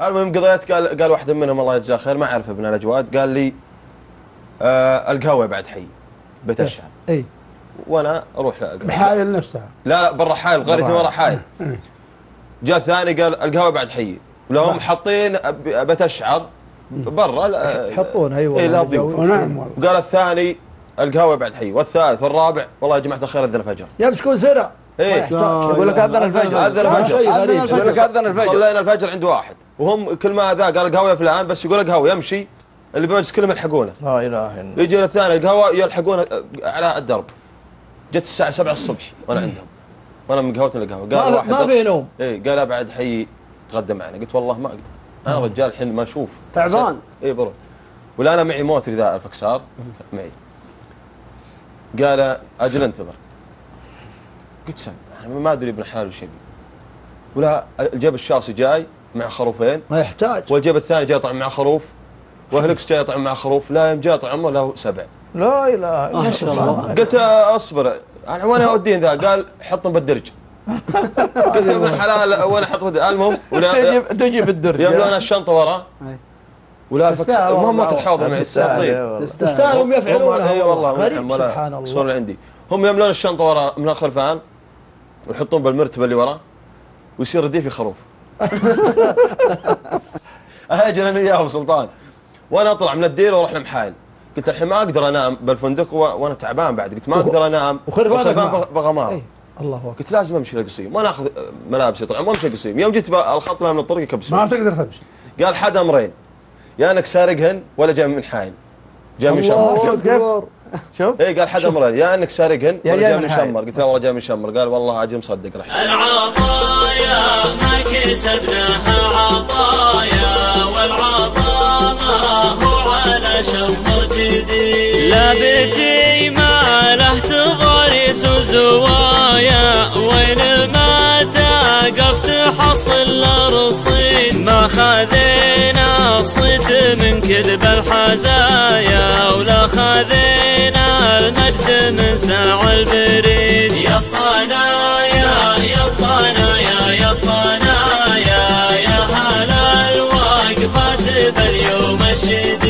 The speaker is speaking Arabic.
المهم قضيت قال واحد منهم الله يجزاه خير ما اعرف ابن الاجواد قال لي القهوه بعد حي بيت الشعب. اي وانا اروح للقهوه. بحايل نفسها. لا برا حايل قريتي ورا حايل. جاء الثاني قال القهوه بعد حي ولهم حاطين بيت الشعر برا يحطون ايوه. اي لا ضيوف. نعم والله. وقال الثاني القهوه بعد حي والثالث والرابع والله يا جماعه الخير اذن الفجر. يمسكون زرع. ايه يقول لك اذن الفجر. اذن الفجر. يقول لك اذن الفجر. صلينا الفجر عند واحد وهم كل ما ذا قال القهوه يا فلان بس يقول القهوه يمشي اللي بمجلس كلهم يلحقونه. لا اله الا. يجي الثاني القهوه يلحقونه على الدرب. جت الساعه 7 الصبح وانا عندهم وانا من قهوتنا للقهوه. قال واحد ما في نوم. ايه قال ابعد حي تغدى معنا. قلت والله ما اقدر انا رجال الحين ما اشوف تعبان. ايه بروح ولا انا معي موتر ذا الفكسار معي. قال اجل انتظر. قلت سم انا ما ادري ابن حلال وش يبي ولا الجيب الشاصي جاي مع خروفين ما يحتاج والجيب الثاني جاي يطعم مع خروف وهلكس جاي يطعم مع خروف لا يوم جاي يطعمه له 7. لا اله الا الله. قلت اصبر انا وين اودين ذا؟ قال حطهم بالدرج. قلت يا ابن الحلال وين احط بالدرج؟ المهم تجيب الدرج يملون الشنطه وراه ولا مهمة الحوض معي تستاهلهم يفعلونها. اي والله غريب سبحان الله. صور عندي هم يملون الشنطه ورا من الخلفان ويحطون بالمرتبه اللي وراه ويصير رديفي خروف. اهاجر انا وياهم سلطان وانا اطلع من الديره واروح لمحايل. قلت الحين ما اقدر انام بالفندق وانا تعبان بعد. قلت ما اقدر انام وخرفان بغمار. الله اكبر. قلت لازم امشي للقصيم وانا اخذ ملابسي طبعا وامشي القصيم. يوم جيت الخط من الطريق يكبسون ما تقدر تمشي. قال حد امرين يا انك سارقهن ولا جاي من حاين جاي من شمر. شوف كيف شوف ايه قال حد امرين يا انك سارقهن ولا جاي من شمر. قلت لا والله جاي من شمر. قال والله اجي مصدق رح العطايا ما كسبناها عطايا والعطا ما هو على شمر جديد. لا بتي ما له تضاريس وزوايا وين ما تقف تحصل رصيد. ما خذينا صيت من كذب الحزايا ولا خذينا المجد من ساع البريد. يا الطنايا يا الطنايا يا الطنايا يا هلا الواقفات باليوم الشديد.